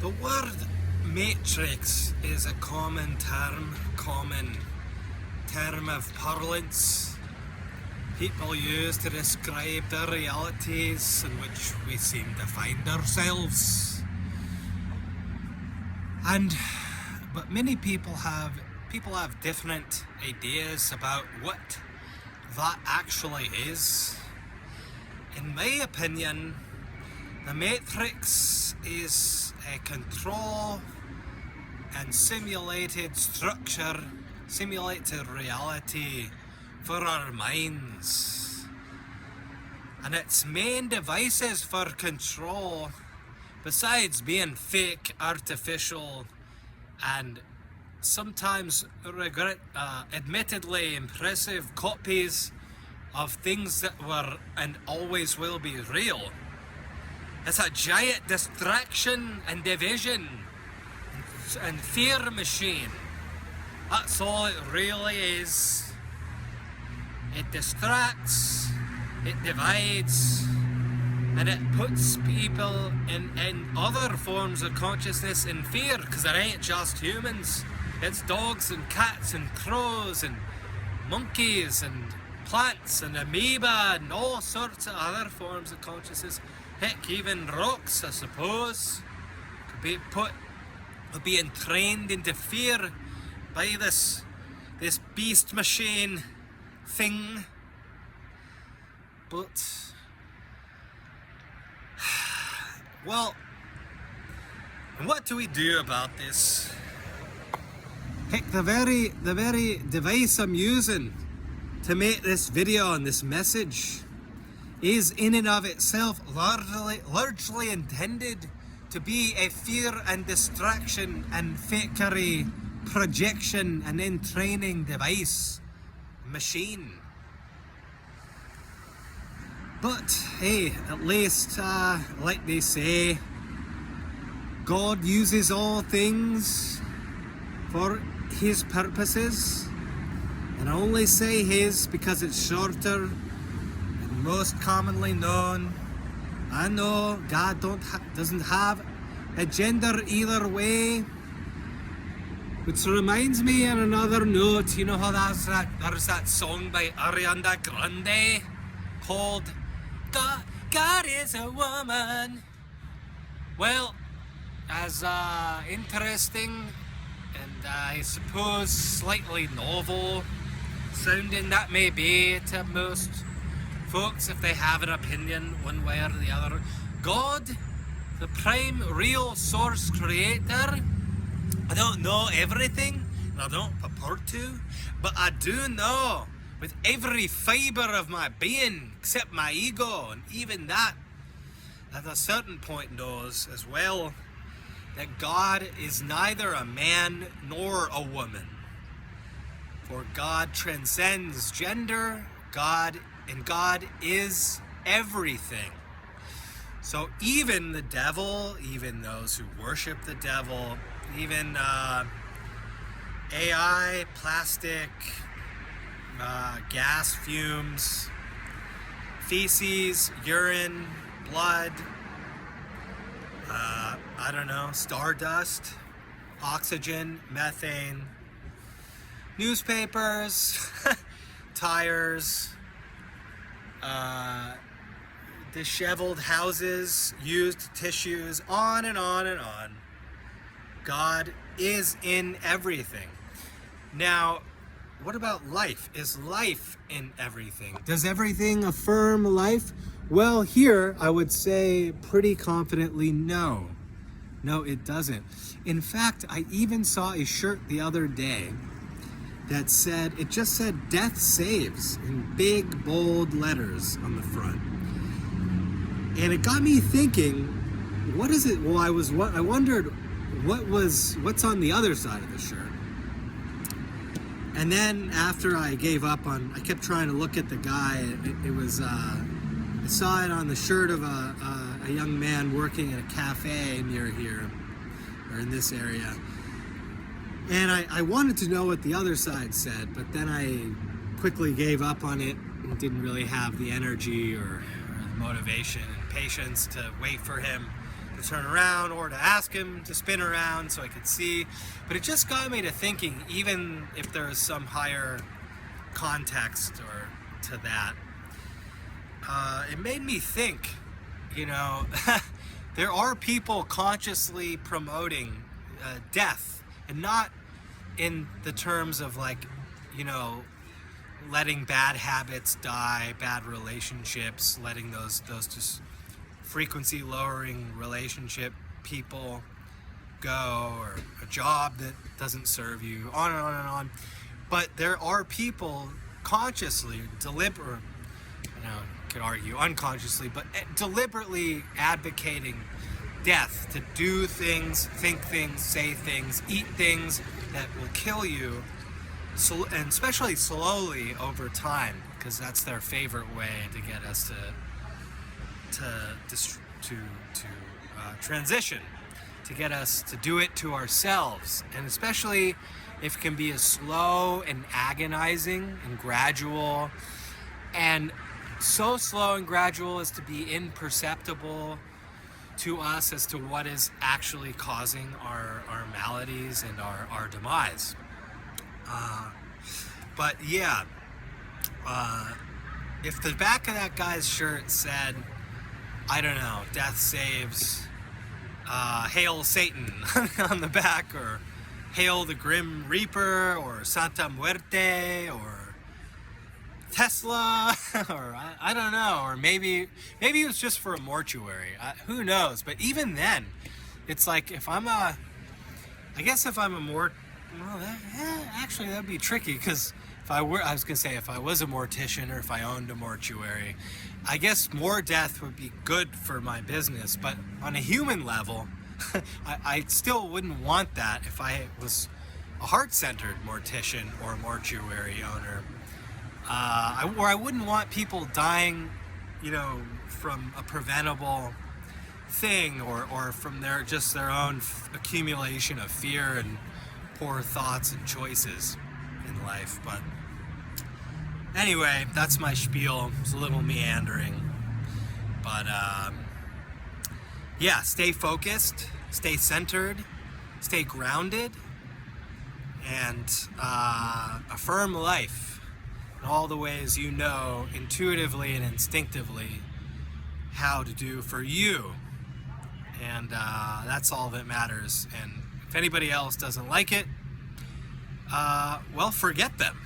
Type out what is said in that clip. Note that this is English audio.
The word matrix is a common term of parlance people use to describe the realities in which we seem to find ourselves. But many people have different ideas about what that actually is. In my opinion, the matrix is a control and simulated structure, simulated reality for our minds. And its main devices for control, besides being fake, artificial, and sometimes admittedly impressive copies of things that were and always will be real, it's a giant distraction and division and fear machine. That's all it really is. It distracts, it divides, and it puts people in other forms of consciousness in fear, because it ain't just humans. It's dogs and cats and crows and monkeys and plants and amoeba and all sorts of other forms of consciousness. Heck, even rocks, I suppose, could be entrained into fear by this beast machine thing. But well, what do we do about this? Heck, the very device I'm using to make this video and this message is in and of itself largely intended to be a fear and distraction and fakery projection and entraining device machine. But hey, at least like they say, God uses all things for his purposes, and I only say his because it's shorter and most commonly known. I know God doesn't have a gender either way, which reminds me on another note, you know how there's that song by Ariana Grande called God is a Woman. Well, as interesting and I suppose slightly novel sounding that may be to most folks if they have an opinion one way or the other, God, the prime real source creator, I don't know everything and I don't purport to, but I do know with every fiber of my being except my ego, and even that at a certain point knows as well, that God is neither a man nor a woman. For God transcends gender, God is everything. So even the devil, even those who worship the devil, even AI, plastic, gas fumes, feces, urine, blood, I don't know, stardust, oxygen, methane, newspapers, tires, disheveled houses, used tissues, on and on and on. God is in everything. Now, what about life? Is life in everything? Does everything affirm life? Well, here I would say pretty confidently no. No, it doesn't. In fact, I even saw a shirt the other day that just said death saves in big bold letters on the front. And it got me thinking, what is it? Well, I wondered what's on the other side of the shirt. And then after I gave up I kept trying to look at the guy. I saw it on the shirt of a young man working at a cafe near here, or in this area. And I wanted to know what the other side said, but then I quickly gave up on it and didn't really have the energy or the motivation and patience to wait for him to to turn around or to ask him to spin around so I could see. But it just got me to thinking, even if there is some higher context or to that, it made me think, you know, there are people consciously promoting death, and not in the terms of like, you know, letting bad habits die, bad relationships, letting those just frequency lowering relationship people go, or a job that doesn't serve you, on and on and on. But there are people consciously, deliberately, you know, could argue unconsciously, but deliberately advocating death, to do things, think things, say things, eat things that will kill you, and especially slowly over time, because that's their favorite way to get us to transition, to get us to do it to ourselves. And especially if it can be as slow and agonizing and gradual, and so slow and gradual as to be imperceptible to us as to what is actually causing our maladies and our demise. But yeah, if the back of that guy's shirt said, I don't know, death saves, Hail Satan on the back, or Hail the Grim Reaper, or Santa Muerte, or Tesla, or I don't know, or maybe it was just for a mortuary. Who knows? But even then, it's like, if I'm a actually that'd be tricky, because if I was a mortician, or if I owned a mortuary, I guess more death would be good for my business. But on a human level, I still wouldn't want that if I was a heart-centered mortician or mortuary owner. I wouldn't want people dying, you know, from a preventable thing, or from their own accumulation of fear and poor thoughts and choices in life. But anyway, that's my spiel. It's a little meandering, but yeah, stay focused, stay centered, stay grounded, and affirm life in all the ways you know intuitively and instinctively how to do for you. And that's all that matters. And if anybody else doesn't like it, well, forget them.